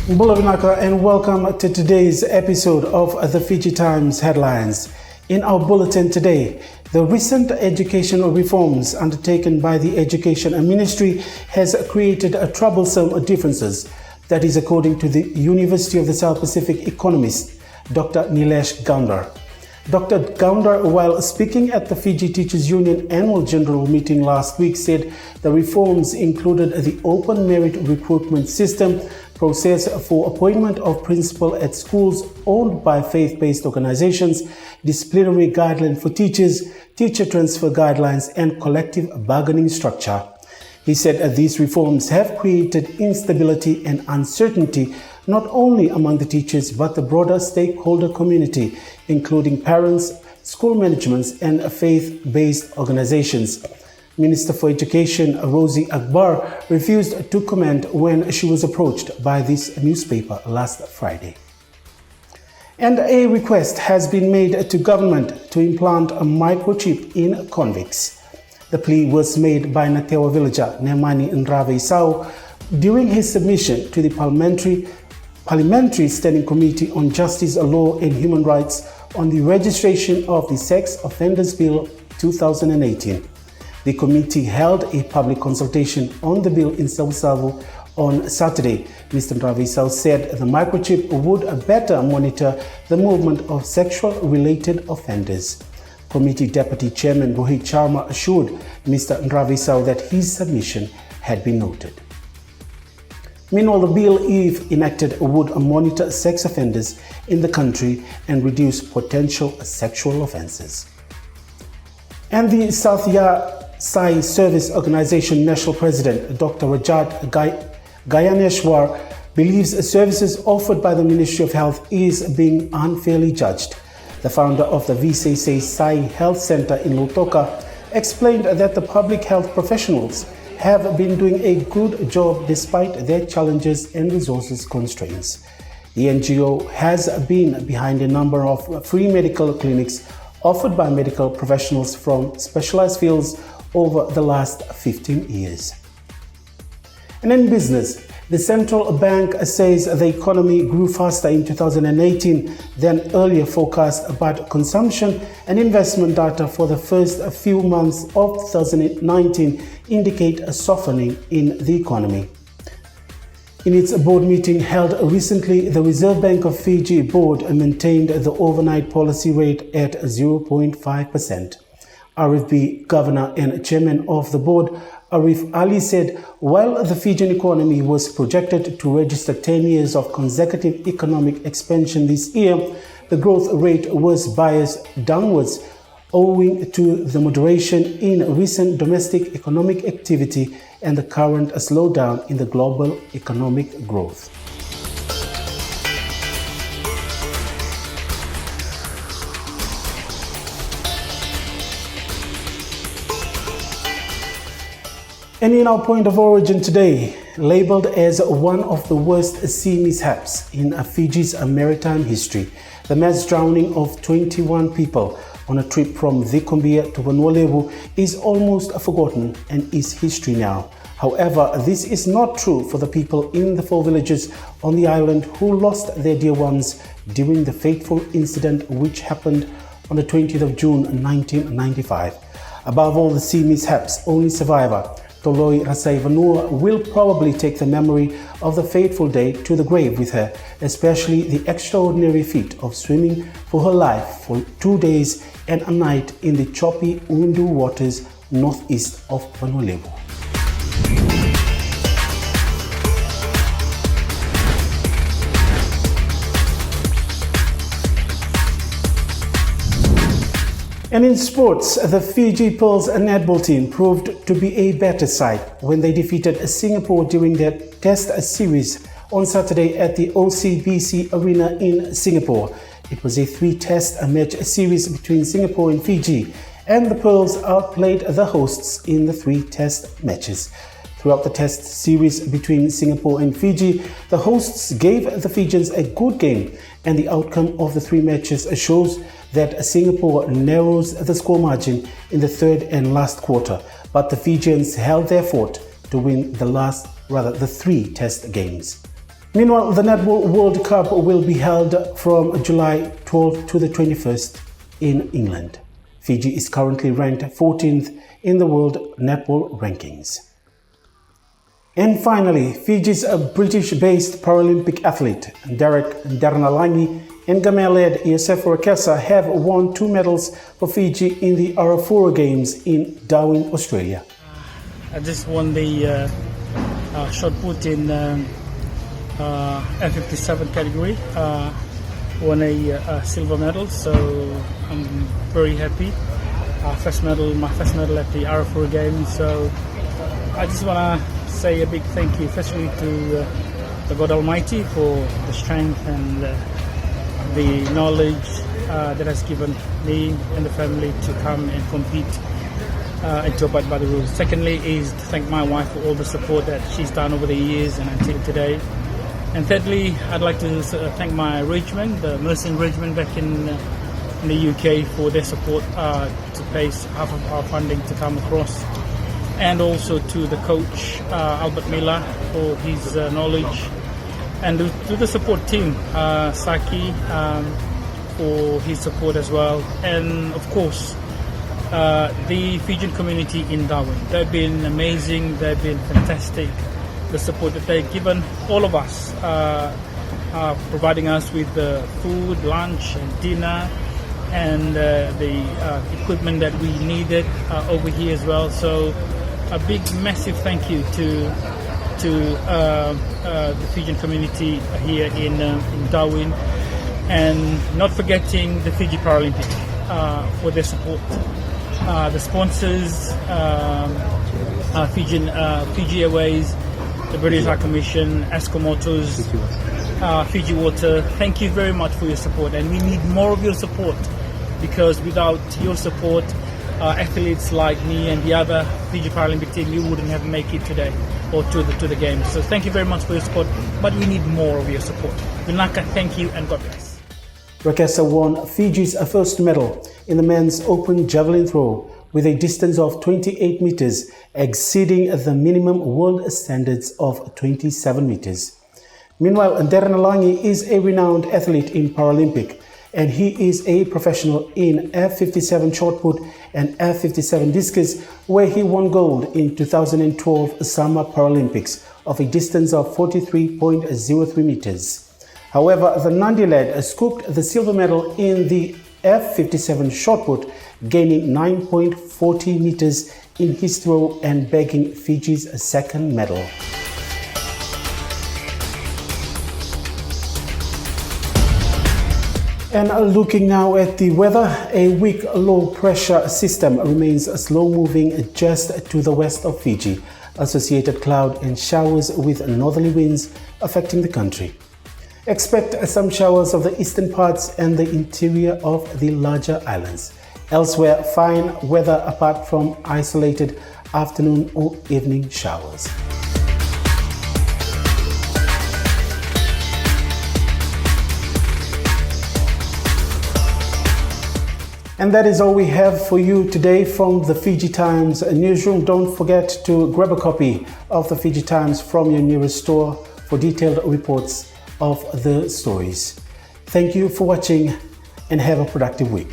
Mbulavinaka, and welcome to today's episode of the Fiji Times headlines. In our bulletin today, the recent educational reforms undertaken by the Education Ministry has created troublesome differences. That is according to the University of the South Pacific economist, Dr. Nilesh Gaundar. Dr. Gaundar, while speaking at the Fiji Teachers Union annual general meeting last week, said the reforms included the open merit recruitment system, process for appointment of principal at schools owned by faith-based organizations, disciplinary guidelines for teachers, teacher transfer guidelines, and collective bargaining structure. He said these reforms have created instability and uncertainty not only among the teachers but the broader stakeholder community, including parents, school managements, and faith-based organizations. Minister for Education Rosie Akbar refused to comment when she was approached by this newspaper last Friday. And a request has been made to government to implant a microchip in convicts. The plea was made by Natewa villager Nemani Ndrave during his submission to the Parliamentary Standing Committee on Justice, Law and Human Rights on the registration of the Sex Offenders Bill 2018. The committee held a public consultation on the bill in Sausavu on Saturday. Mr. Ndrave said the microchip would better monitor the movement of sexual-related offenders. Committee Deputy Chairman Rohit Sharma assured Mr. Ndrave that his submission had been noted. Meanwhile, the bill, if enacted, would monitor sex offenders in the country and reduce potential sexual offences. And the South Sai Service Organization National President Dr. Rajat Gayaneshwar believes services offered by the Ministry of Health is being unfairly judged. The founder of the VCC Sai Health Center in Lautoka explained that the public health professionals have been doing a good job despite their challenges and resources constraints. The NGO has been behind a number of free medical clinics offered by medical professionals from specialized fields over the last 15 years. And in business, the central bank says the economy grew faster in 2018 than earlier forecast, but consumption and investment data for the first few months of 2019 indicate a softening in the economy. In its board meeting held recently, the Reserve Bank of Fiji board maintained the overnight policy rate at 0.5%. RFB Governor and Chairman of the board, Arif Ali, said while the Fijian economy was projected to register 10 years of consecutive economic expansion this year, the growth rate was biased downwards owing to the moderation in recent domestic economic activity and the current slowdown in the global economic growth. And in our point of origin today, labeled as one of the worst sea mishaps in Fiji's maritime history, the mass drowning of 21 people on a trip from Vikumbia to Vanuatu is almost forgotten and is history now. However, this is not true for the people in the 4 villages on the island who lost their dear ones during the fateful incident which happened on the 20th of June 1995. Above all the sea mishaps, only survivor Toloi Rasaivanua will probably take the memory of the fateful day to the grave with her, especially the extraordinary feat of swimming for her life for 2 days and a night in the choppy Undu waters northeast of Vanuatu. And in sports, the Fiji Pearls netball team proved to be a better side when they defeated Singapore during their test series on Saturday at the OCBC Arena in Singapore. It was a 3-test match series between Singapore and Fiji, and the Pearls outplayed the hosts in the 3-test matches. Throughout the test series between Singapore and Fiji, the hosts gave the Fijians a good game, and the outcome of the 3 matches shows that Singapore narrows the score margin in the 3rd and last quarter, but the Fijians held their fort to win the 3 test games. Meanwhile, the Netball World Cup will be held from July 12th to the 21st in England. Fiji is currently ranked 14th in the world netball rankings. And finally, Fiji's British-based Paralympic athlete Derek Dernalangi and Gamel-led Yosef Rakesa have won 2 medals for Fiji in the Arafura Games in Darwin, Australia. I just won the shot put in F57 category. Won a silver medal, so I'm very happy. My first medal at the Arafura Games. So I just want to say a big thank you, firstly to the God Almighty for the strength and the knowledge that has given me and the family to come and compete and to abide by the rules. Secondly is to thank my wife for all the support that she's done over the years and until today. And thirdly, I'd like to thank my regiment, the Merchant Regiment back in the UK, for their support to pay half of our funding to come across. And also to the coach, Albert Miller, for his knowledge. And to the support team, Saki, for his support as well. And of course, the Fijian community in Darwin. They've been amazing, they've been fantastic. The support that they've given all of us, providing us with food, lunch and dinner, and the equipment that we needed over here as well. So a big massive thank you to the Fijian community here in Darwin, and not forgetting the Fiji Paralympic for their support. The sponsors, Fiji Airways, the British High Commission, Esco Motors, Fiji Water. Thank you very much for your support, and we need more of your support, because without your support, athletes like me and the other Fiji Paralympic team, we wouldn't have made it today or to the games. So thank you very much for your support, but we need more of your support. Vinaka, thank you and God bless. Rakesa won Fiji's first medal in the men's open javelin throw with a distance of 28 meters, exceeding the minimum world standards of 27 meters. Meanwhile, Dernalangi is a renowned athlete in Paralympic, and he is a professional in F57 shot put and F57 discus, where he won gold in 2012 Summer Paralympics of a distance of 43.03 meters. However, the Nandi lad scooped the silver medal in the F57 shot put, gaining 9.40 meters in his throw and bagging Fiji's second medal. And looking now at the weather, a weak low pressure system remains slow moving just to the west of Fiji. Associated cloud and showers with northerly winds affecting the country. Expect some showers of the eastern parts and the interior of the larger islands. Elsewhere, fine weather apart from isolated afternoon or evening showers. And that is all we have for you today from the Fiji Times newsroom. Don't forget to grab a copy of the Fiji Times from your nearest store for detailed reports of the stories. Thank you for watching and have a productive week.